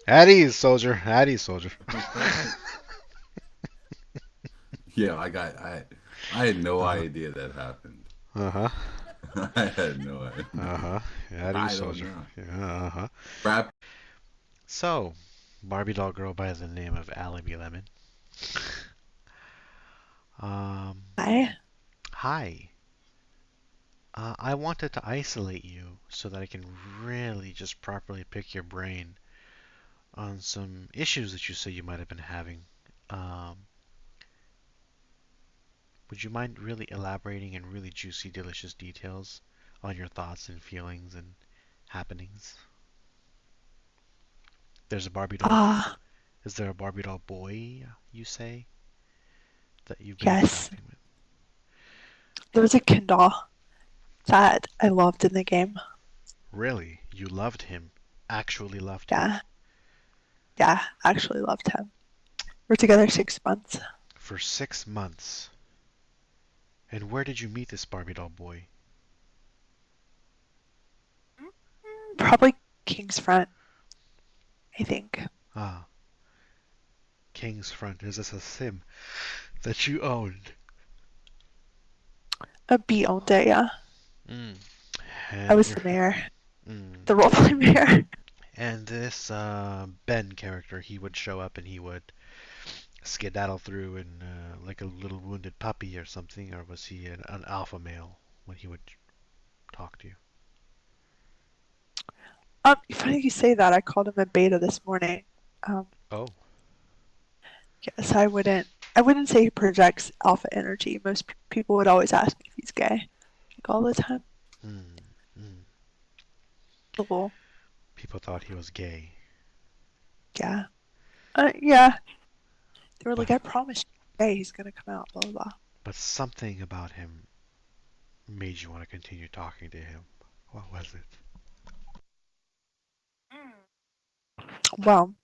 At ease, soldier. At ease, soldier. Yeah, I had no Uh-huh. idea that happened. Uh-huh. I had no idea. Uh-huh. At ease, I don't soldier. know. Yeah, uh-huh. Brad, So, Barbie doll girl by the name of Aliblemon. Um, Hi. hi. I wanted to isolate you so that I can really just properly pick your brain on some issues that you say you might have been having. Um, would you mind really elaborating in really juicy, delicious details on your thoughts and feelings and happenings? There's a Barbie doll. Ah, Is there a Barbie doll boy, you say, that you've been yes. interacting with? There was a Kindle that I loved in the game. Really? You loved him? Actually loved him? Yeah, yeah, actually loved him. We're together 6 months. For 6 months. And where did you meet this Barbie doll boy? Probably King's Front, I think. Ah, King's Front. Is this a sim that you owned? A B owned it, yeah. Mm. I And was you're the mayor, mm. the roleplay mayor. And this Ben character, he would show up and he would skedaddle through and like a little wounded puppy or something, or was he an alpha male when he would talk to you? Funny you say that. I called him a beta this morning. Um, Oh. yes, I wouldn't say he projects alpha energy. Most people would always ask me if he's gay, like all the time. Mm. Mm. Well, People thought he was gay, yeah, yeah. They were but like, I promise you, hey, he's gonna come out, blah blah blah. but something about him made you want to continue talking to him. What was it? Well,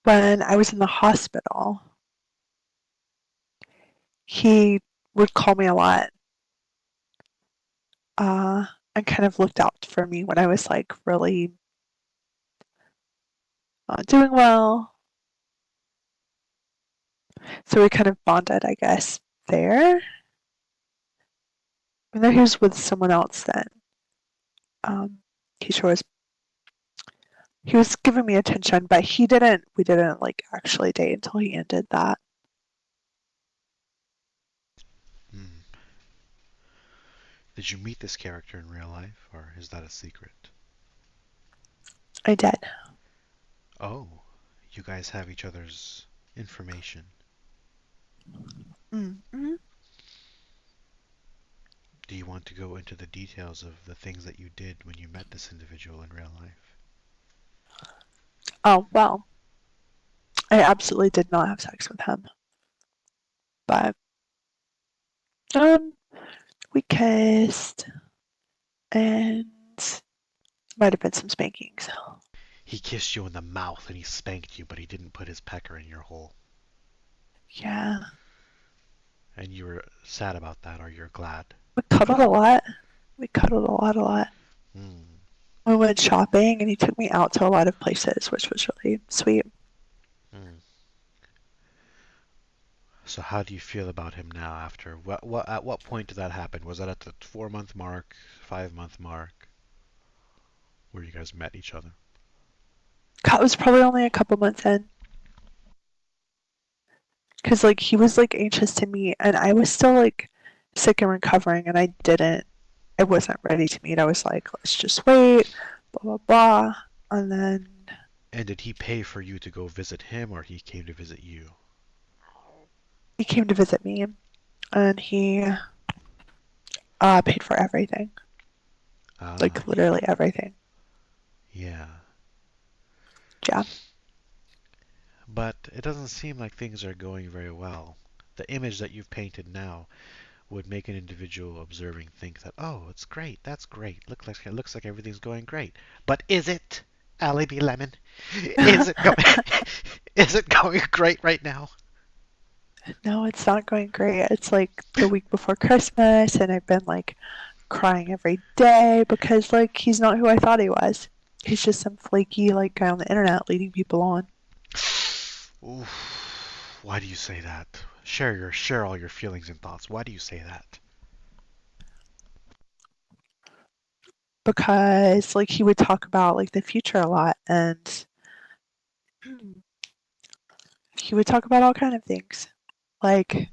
when I was in the hospital, he would call me a lot, uh, and kind of looked out for me when I was like really not doing well. So we kind of bonded, I guess, there. Even though he was with someone else then, um, he sure was. He was giving me attention, but he didn't. We didn't like actually date until he ended that. Mm. Did you meet this character in real life, or is that a secret? I did. Oh, you guys have each other's information. Mm-hmm. Do you want to go into the details of the things that you did when you met this individual in real life? Oh well, I absolutely did not have sex with him, but um, we kissed and might have been some spankings. He kissed you in the mouth and he spanked you, but he didn't put his pecker in your hole. Yeah, And you were sad about that, or you're glad. we cuddled a lot. We cuddled a lot, a lot. Hmm. We went shopping, and he took me out to a lot of places, which was really sweet. Hmm. So how do you feel about him now after what at what point did that happen? Was that at the 4 month mark, 5 month mark, where you guys met each other? God, it was probably only a couple months in, because like he was like anxious to meet, and I was still like sick and recovering, and I wasn't ready to meet. I was like, let's just wait, blah blah blah, and then And did he pay for you to go visit him, or he came to visit you? he came to visit me, and he paid for everything, Ah, like literally everything. yeah. Yeah. But it doesn't seem like things are going very well. The image that you've painted now would make an individual observing think that, oh, it's great, that's great. It looks like everything's going great. But is it, Allie B. Lemon? Is it going is it going great right now? No, it's not going great. It's like the week before Christmas, and I've been like crying every day because like he's not who I thought he was. he's just some flaky like guy on the internet leading people on. Oof. Why do you say that? Share all your feelings and thoughts. Why do you say that? Because like he would talk about like the future a lot, and he would talk about all kind of things. Like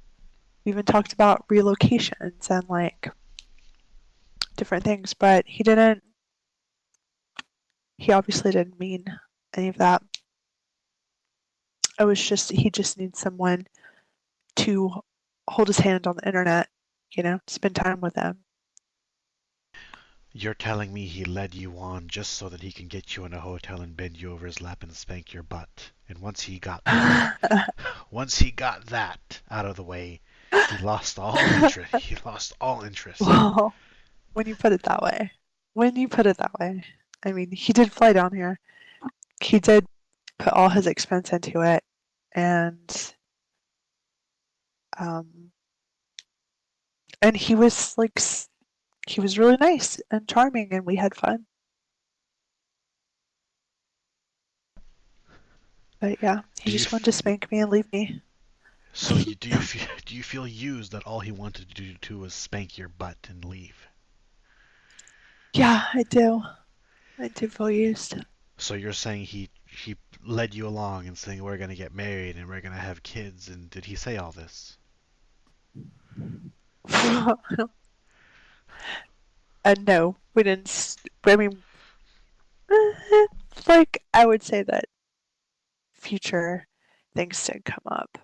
we even talked about relocations and like different things, but he obviously didn't mean any of that. It was just he just needs someone to hold his hand on the internet, spend time with them. You're telling me he led you on just so that he can get you in a hotel and bend you over his lap and spank your butt. And once he got that out of the way, he lost all interest. He lost all interest. Well, when you put it that way, I mean, he did fly down here. He did put all his expense into it, and um, and he was like, he was really nice and charming, and we had fun. But yeah, he Do you just wanted to spank me and leave me. so do you feel used that all he wanted to do was spank your butt and leave? Yeah, I do. I do feel used. So you're saying he led you along and saying we're gonna get married and we're gonna have kids, and did he say all this? And no, we didn't. I mean, like I would say that future things did come up.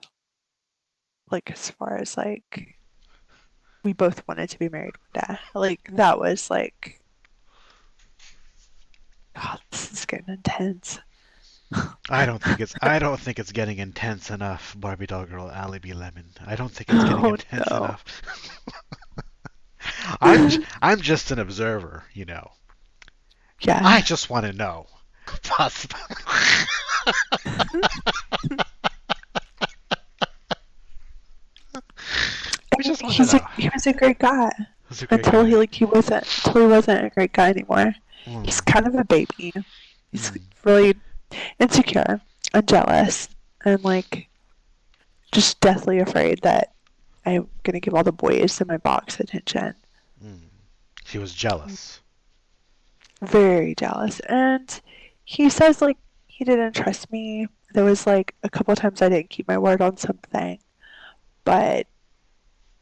Like as far as like we both wanted to be married one day. Like that was like, God, this is getting intense. I don't think it's getting intense enough, Barbie doll girl Aliblemon. I don't think it's getting Oh intense no. enough. I'm just an observer, you know. I Yeah. just want to know. Possible. We just want to know. He was a great guy He's a great until guy. he wasn't a great guy anymore. He's Mm, kind of a baby. He's mm, really insecure and jealous and like just deathly afraid that I'm gonna give all the boys in my box attention. mm. He was jealous. Very jealous. And he says like he didn't trust me. There was like a couple times I didn't keep my word on something, but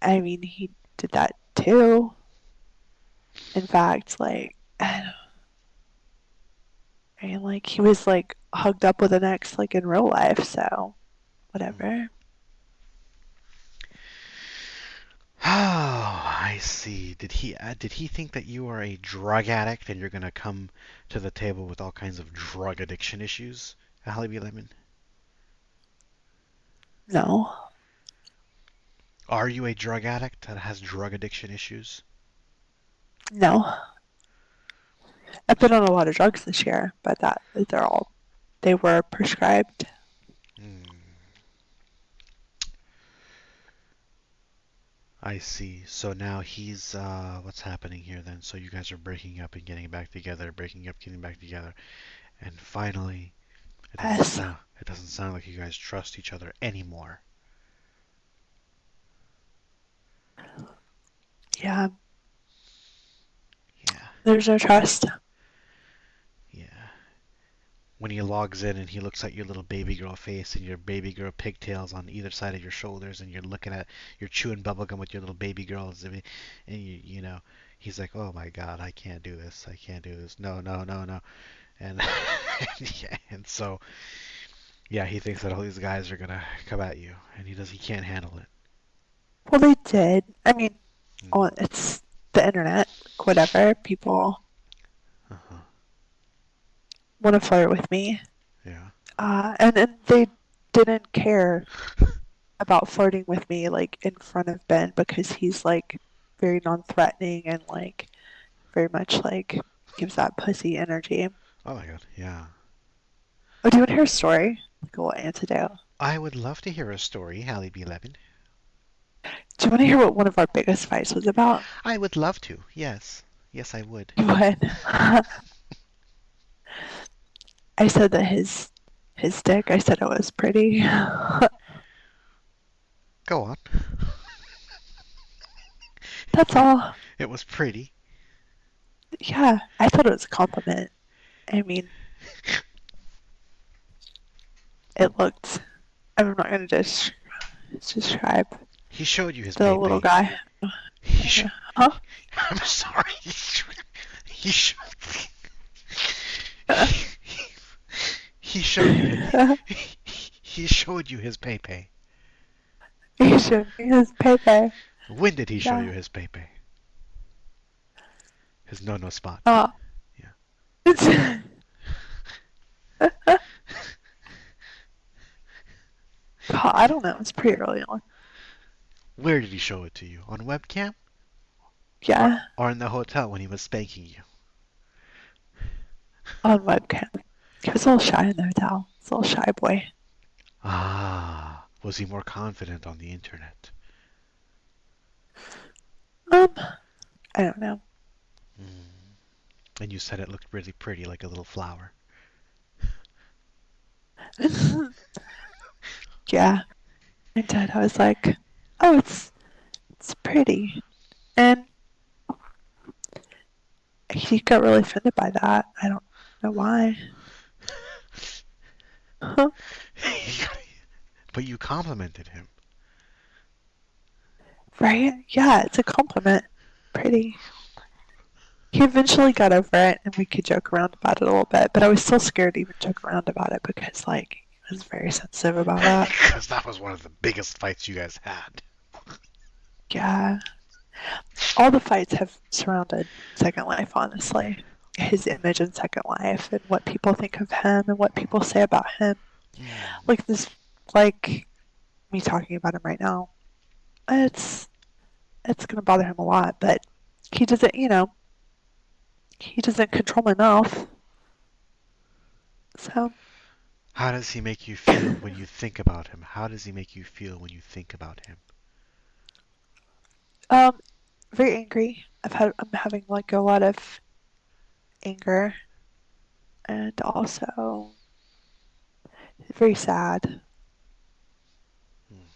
I mean he did that too. In fact, like I mean like he was like hugged up with an ex like in real life, so Mm. whatever. Oh, I see. Did he think that you are a drug addict and you're gonna come to the table with all kinds of drug addiction issues, Hallie Lemon? No. Are you a drug addict that has drug addiction issues? No. I've been on a lot of drugs this year, but they were prescribed. Hmm, I see. So now he's what's happening here then? So you guys are breaking up and getting back together, breaking up, getting back together, and finally Yes. it doesn't sound like you guys trust each other anymore. Yeah. Yeah. There's no trust. Yeah. When he logs in and he looks at your little baby girl face and your baby girl pigtails on either side of your shoulders and you're chewing bubblegum with your little baby girls and you know, he's like, "Oh my God, I can't do this. I can't do this. No, no, no, no." And yeah, and so yeah, he thinks that all these guys are gonna come at you, and he can't handle it. Well, they did. I mean, Mm. oh, it's the internet. Whatever. People Uh-huh. want to flirt with me. Yeah. And they didn't care about flirting with me like in front of Ben because he's like very non-threatening and like very much like gives that pussy energy. Oh my God. Yeah. Oh, do you want to hear a story? Like a little antidote. I would love to hear a story, Hallie B. Levin. Do you want to hear what one of our biggest fights was about? I would love to. Yes. Yes, I would. You would. I said that his dick, I said it was pretty. Go on. That's all. It was pretty. Yeah, I thought it was a compliment. I mean, it looked. I'm not gonna just describe He showed you his the little pay. guy. He sh- Huh? I'm sorry. He showed. He showed you his. He showed you his pay. He showed me his paypay. When did he show Yeah. you his pay? His no spot. Oh. Yeah. God, I don't know. It's pretty early on. Where did he show it to you? On webcam? Yeah, Or in the hotel when he was spanking you? on webcam. He was a little shy in the hotel. He's a little shy boy. Ah, was he more confident on the internet? Um, I don't know. Mm. And you said it looked really pretty, like a little flower. Yeah, I did. I was like, oh, it's pretty, and he got really offended by that. I don't know why. Huh? But you complimented him. Right? Yeah, it's a compliment. Pretty. He eventually got over it, and we could joke around about it a little bit. But I was still scared to even joke around about it because, like, he was very sensitive about that. Because that was one of the biggest fights you guys had. Yeah. All the fights have surrounded Second Life, honestly. His image in Second Life and what people think of him and what people say about him. Mm. Like this, like me talking about him right now. It's it's gonna bother him a lot, but he doesn't, he doesn't control my mouth. So, How does he make you feel when you think about him? How does he make you feel when you think about him? um, very angry. I'm having like a lot of anger and also very sad. Mm.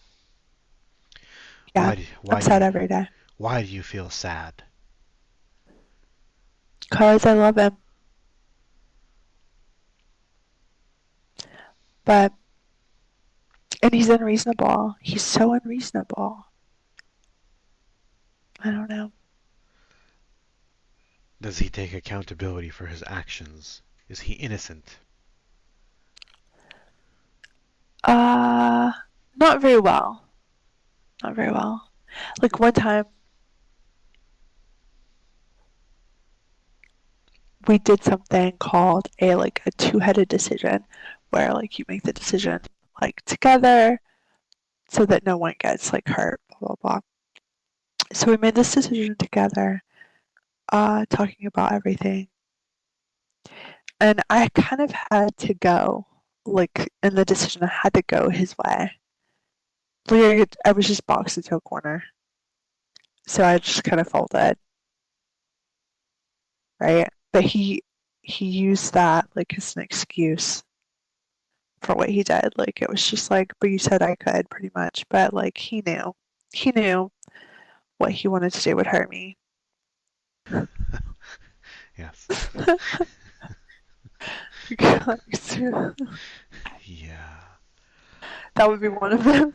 Yeah, I'm sad every day Why do you feel sad? because I love him, but and he's unreasonable. He's so unreasonable. I don't know. Does he take accountability for his actions? Is he innocent? Uh, not very well. Not very well. Like one time we did something called a like a two-headed decision where like you make the decision like together so that no one gets like hurt, blah blah blah. So we made this decision together, talking about everything. And I kind of had to go, like in the decision I had to go his way. Like I was just boxed into a corner. So I just kind of folded, right? But he used that like as an excuse for what he did. Like it was just like, but you said I could pretty much. But like he knew what he wanted to do would hurt me. Yes. Yeah. That would be one of them.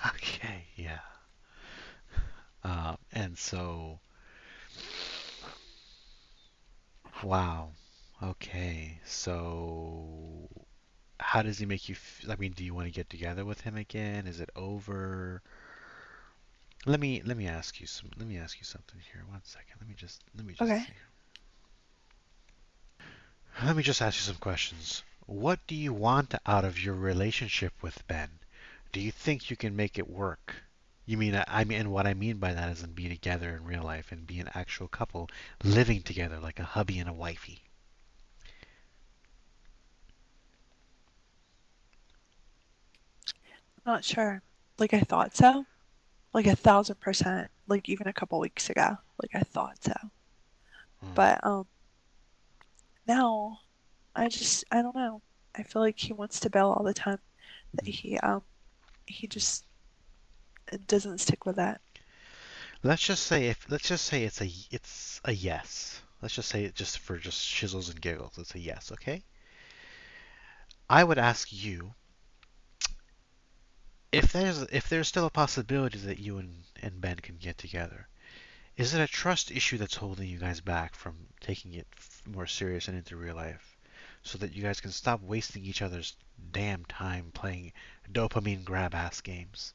Okay, yeah. And so, wow. Okay, so how does he make you I mean, do you want to get together with him again? Is it over? Let me ask you something here. One second. Let me just Okay. see. Let me just ask you some questions. What do you want out of your relationship with Ben? Do you think you can make it work? You mean I mean, and what I mean by that is in be together in real life and be an actual couple living together like a hubby and a wifey. Not sure. Like I thought so. Like 1,000%. Like even a couple weeks ago. Like I thought so. Hmm. But now I don't know. I feel like he wants to bail all the time. That Hmm. he just doesn't stick with that. Let's just say it's a yes. Let's just say it just for just shizzles and giggles. It's a yes, okay? I would ask you if there's still a possibility that you and Ben can get together. Is it a trust issue that's holding you guys back from taking it more serious and into real life? So that you guys can stop wasting each other's damn time playing dopamine grab ass games.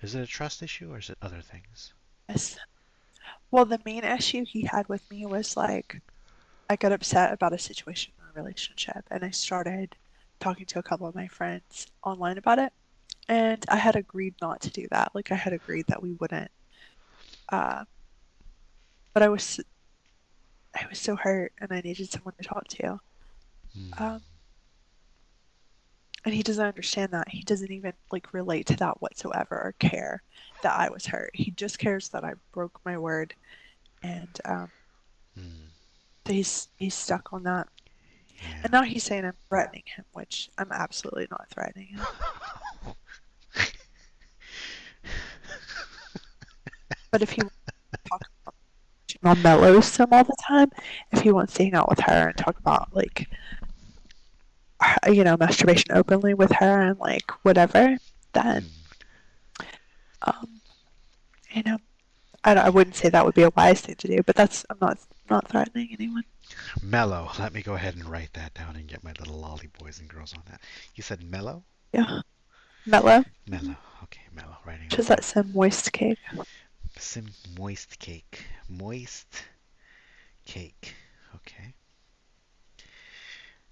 Is it a trust issue or is it other things? Yes. Well, the main issue he had with me was like I got upset about a situation in a relationship, and I started talking to a couple of my friends online about it. And I had agreed not to do that. Like I had agreed that we wouldn't. Uh, but I was so hurt, and I needed someone to talk to. Hmm. Um, and he doesn't understand that. He doesn't even like relate to that whatsoever or care that I was hurt. He just cares that I broke my word, and Hmm. he's stuck on that. Yeah. And now he's saying I'm threatening him, which I'm absolutely not threatening him. But if he wants to talk on mellow some all the time, if he wants to hang out with her and talk about like masturbation openly with her and like whatever, then Hmm. um, you know, I wouldn't say that would be a wise thing to do, but that's I'm not threatening anyone. Mellow. Let me go ahead and write that down and get my little lolly boys and girls on that. You said mellow? Yeah, mellow. Mellow. Okay, mellow. Writing that Just down. that some moist cake. Sim moist cake. Moist cake. Okay.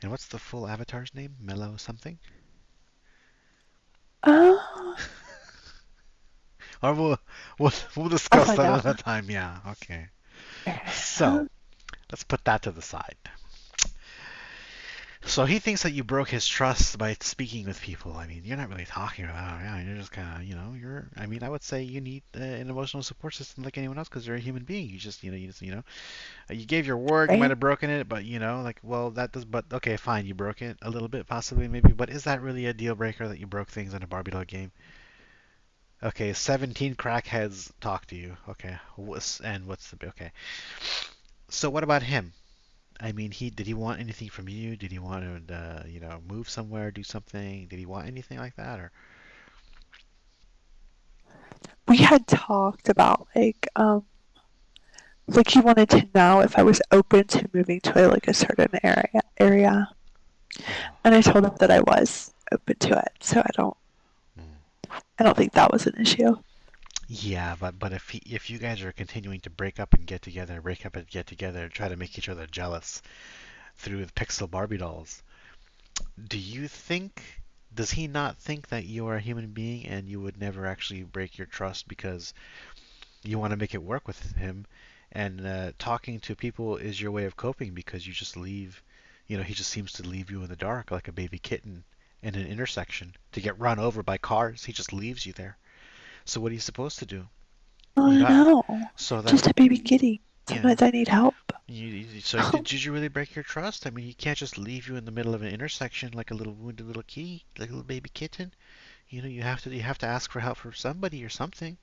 And what's the full avatar's name? Mellow something? Oh, Or we'll I'll discuss find that out. another time. Yeah. Okay. Okay. So let's put that to the side. So he thinks that you broke his trust by speaking with people. I mean, you're not really talking about it. Yeah, you're just kind of, you're. I mean, I would say you need an emotional support system like anyone else because you're a human being. You gave your word. You might Right? have broken it, but like, well, that does. But okay, fine, you broke it a little bit, possibly, maybe. But is that really a deal breaker that you broke things in a Barbie doll game? Okay, 17 crackheads talk to you. Okay, and what's the okay? So what about him? I mean, did he want anything from you? Did he want to, move somewhere, do something? Did he want anything like that, or? We had talked about like he wanted to know if I was open to moving to like a certain area, Uh-huh. and I told him that I was open to it. So Mm. I don't think that was an issue. Yeah, but if you guys are continuing to break up and get together, break up and get together, try to make each other jealous through the pixel Barbie dolls, do you think? Does he not think that you are a human being and you would never actually break your trust because you want to make it work with him, and talking to people is your way of coping because you just leave. He just seems to leave you in the dark like a baby kitten in an intersection to get run over by cars. He just leaves you there. So what are you supposed to do? You Oh know, no, so that just a baby kitty. yeah. Sometimes I need help. So did you really break your trust? I mean, he can't just leave you in the middle of an intersection like a little wounded little kitty, like a little baby kitten. You have to ask for help from somebody or something.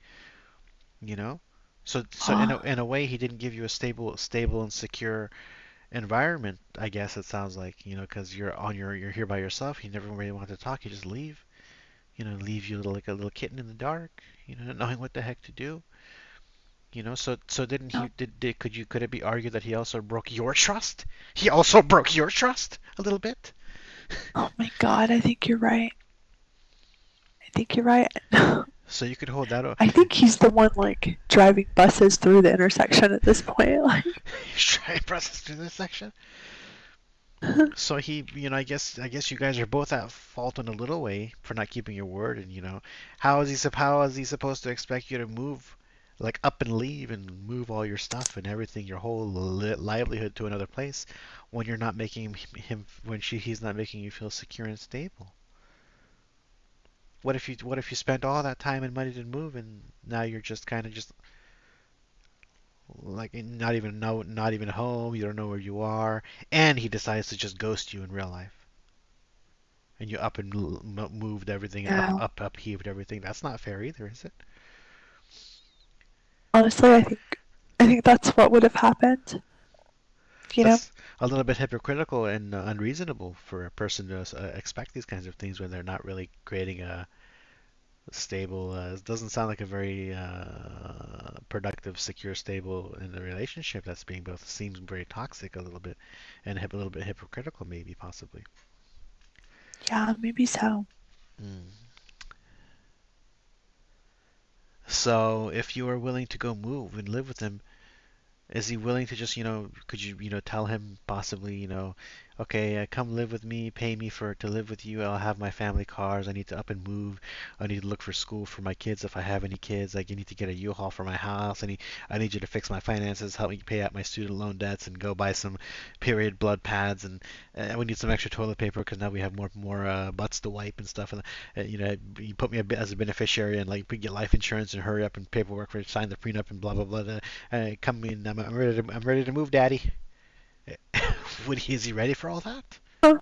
You know. So in a way, he didn't give you a stable and secure environment. I guess it sounds like because you're here by yourself. He never really wanted to talk. You just leave. Leave you like a little kitten in the dark. Not knowing what the heck to do. So didn't he Oh, could it be argued that he also broke your trust? He also broke your trust a little bit. oh my God, I think you're right. I think you're right. So you could hold that. I think he's the one like driving buses through the intersection at this point. Like, He's trying to process through this section. So I guess you guys are both at fault in a little way for not keeping your word, and how is he supposed to expect you to move, like up and leave and move all your stuff and everything, your whole livelihood to another place, when you're not making him when he's not making you feel secure and stable? What if you spent all that time and money to move, and now you're just kind of just like not even home. You don't know where you are, and he decides to just ghost you in real life, and you up and moved everything and Yeah. upheaved everything. That's not fair either, is it? Honestly, I think that's what would have happened. You know? That's a little bit hypocritical and unreasonable for a person to expect these kinds of things when they're not really creating a stable. It doesn't sound like a very productive, secure, stable in the relationship that's being built. It seems very toxic a little bit, and a little bit hypocritical, maybe, possibly. Yeah, maybe so. Mm. So, if you are willing to go move and live with him, is he willing to just, could you, tell him possibly, okay, come live with me, pay me for to live with you. I'll have my family cars. I need to up and move. I need to look for school for my kids if I have any kids. Like, I need to get a U-Haul for my house. I need you to fix my finances, help me pay out my student loan debts, and go buy some period blood pads. And we need some extra toilet paper because now we have more butts to wipe and stuff. And you put me as a beneficiary and like get life insurance and hurry up and paperwork for sign the prenup and blah blah blah. Come in. I'm ready to move, Daddy. Is he ready for all that? Huh.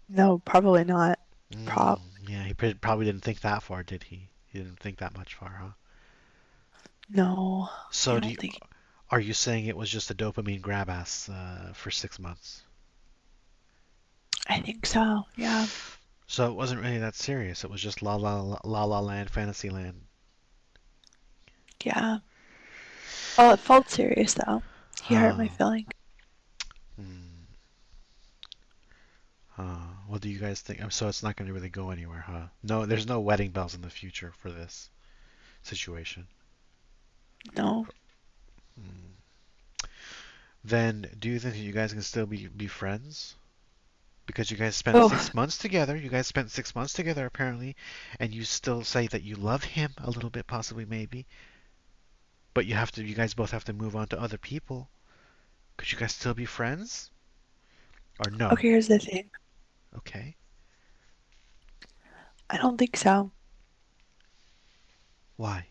No, probably not. Mm, Prop. yeah, he probably didn't think that far, did he? He didn't think that much far, huh? No, I So don't think. are you saying it was just a dopamine grab ass for 6 months? I think so. Yeah. So it wasn't really that serious. It was just la la land, fantasy land. Yeah. Well, it felt serious though. He hurt my Huh. feeling. Hmm. What do you guys think? So it's not going to really go anywhere, huh? No, there's no wedding bells in the future for this situation. No. Hmm. Then do you think that you guys can still be friends? Because you guys spent Oh, 6 months together. You guys spent 6 months together apparently, and you still say that you love him a little bit, possibly maybe. But you guys both have to move on to other people. Could you guys still be friends? Or no? okay, here's the thing. Okay. I don't think so. Why?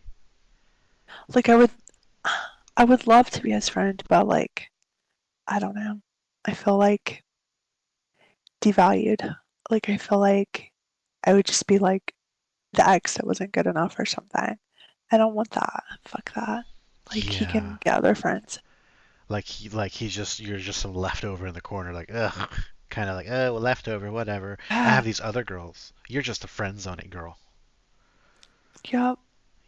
Like I would love to be his friend, but like I don't know. I feel like devalued. Like I feel like I would just be like the ex that wasn't good enough or something. I don't want that. Fuck that. Like he Yeah. can get other friends. He's just you're just some leftover in the corner, like ugh, kind of like oh well, leftover, whatever. I Yeah. have these other girls. You're just a friend zone it girl. Yep.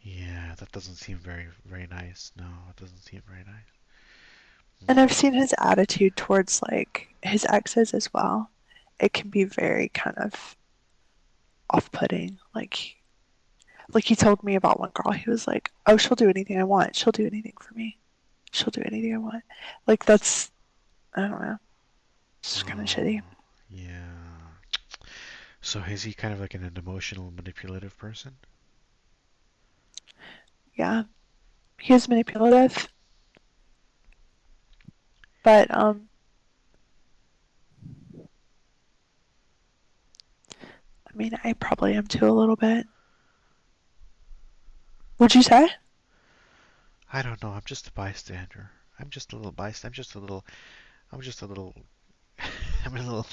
Yeah, that doesn't seem very nice. No, it doesn't seem very nice. And I've Mm. seen his attitude towards like his exes as well. It can be very kind of off-putting. Like he told me about one girl. He was like, "Oh, she'll do anything I want. She'll do anything for me. She'll do anything I want." Like that's I don't know. It's kind of shitty. Oh, yeah. So is he kind of like an emotional, manipulative person? Yeah, he is manipulative, but I mean, I probably am too a little bit. Would you say? I don't know. I'm just a bystander. I'm just a little bystander. I'm just a little. I'm a little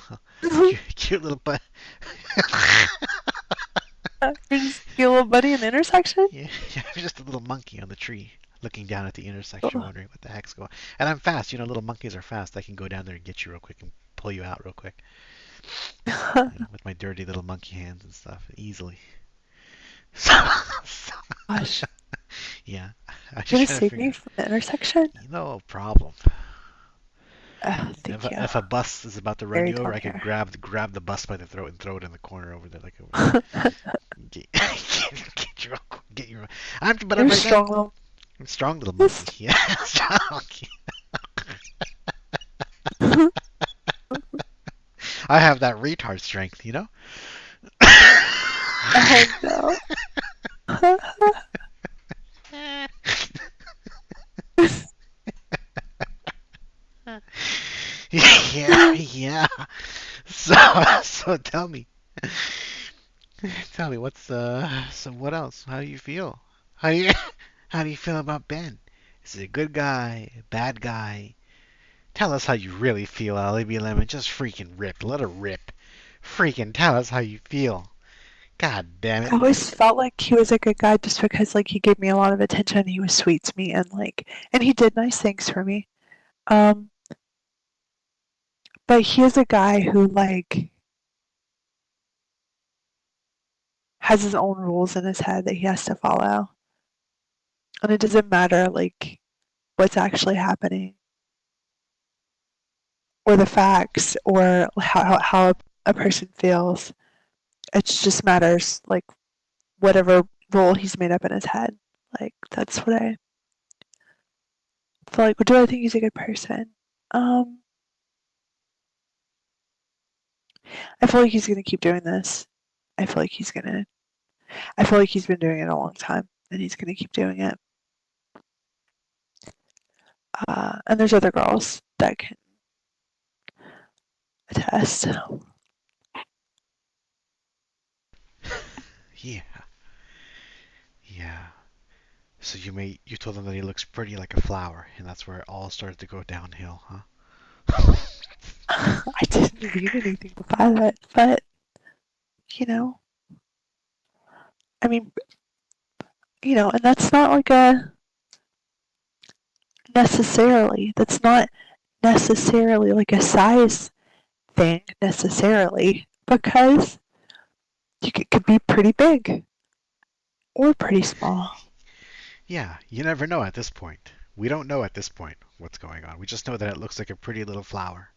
cute little but. You're just your little buddy in the intersection. Yeah, I'm just a little monkey on the tree, looking down at the intersection, Oh. wondering what the heck's going. And I'm fast. Little monkeys are fast. I can go down there and get you real quick and pull you out real quick. With my dirty little monkey hands and stuff, easily. So, so Gosh, yeah, I'm you're just gonna trying to save me figure. from the intersection? No problem. Thank you. If a bus is about to run Very you over, down I could here. grab the bus by the throat and throw it in the corner over there, like get your get your. But You're I'm a right now. strong little. I'm a strong little monkey. Yeah, strong monkey. I have that retard strength. Oh no. Yeah, yeah. So, so tell me what's so what else? How do you feel? How do you How do you feel about Ben? Is he a good guy, a bad guy? Tell us how you really feel, Aliblemon. Just freaking rip. Let her rip. Freaking tell us how you feel. God damn I it. always felt like he was a good guy just because like he gave me a lot of attention. He was sweet to me and he did nice things for me. Um, but he is a guy who like has his own rules in his head that he has to follow. And it doesn't matter like what's actually happening or the facts or how a person feels. It just matters like whatever role he's made up in his head. Like that's what I feel like. Do I think he's a good person? Um, I feel like he's gonna keep doing this. I feel like he's gonna. I feel like he's been doing it a long time, and he's gonna keep doing it. And there's other girls that can attest. Yeah. Yeah. So you told him that he looks pretty like a flower, and that's where it all started to go downhill, huh? I didn't mean anything by that, but you know, I mean, and that's not like a necessarily. That's not necessarily like a size thing necessarily because could be pretty big or pretty small. Yeah, you never know at this point. We don't know at this point what's going on. We just know that it looks like a pretty little flower.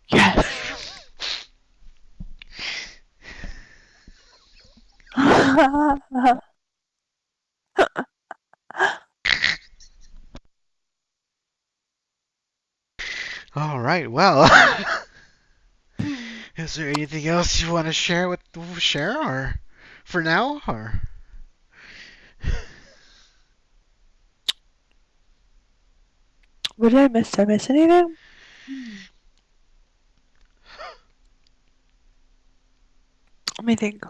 Yes. All right, well, is there anything else you want to share or for now or What did I miss? Did I miss anything? Let me think.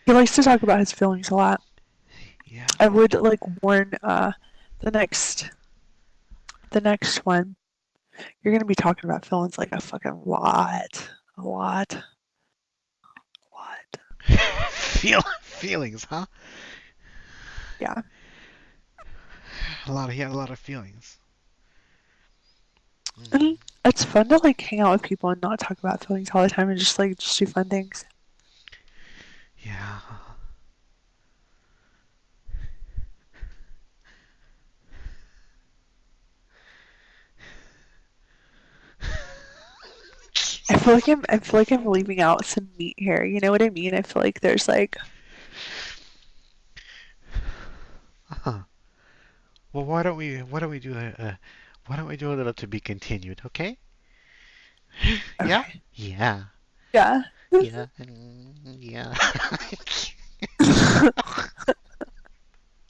He likes to talk about his feelings a lot. yeah? I would like warn the next the next one. You're gonna be talking about feelings like a fucking lot. A lot. A lot. Feelings, huh? Yeah. He had a lot of feelings. Mm, And it's fun to like hang out with people and not talk about feelings all the time and just do fun things. yeah. I feel like I'm leaving out some meat here. You know what I mean? I feel like there's like Huh. Well, why don't we do a little to be continued, okay? Yeah? okay. Yeah. Yeah. Yeah. Yeah.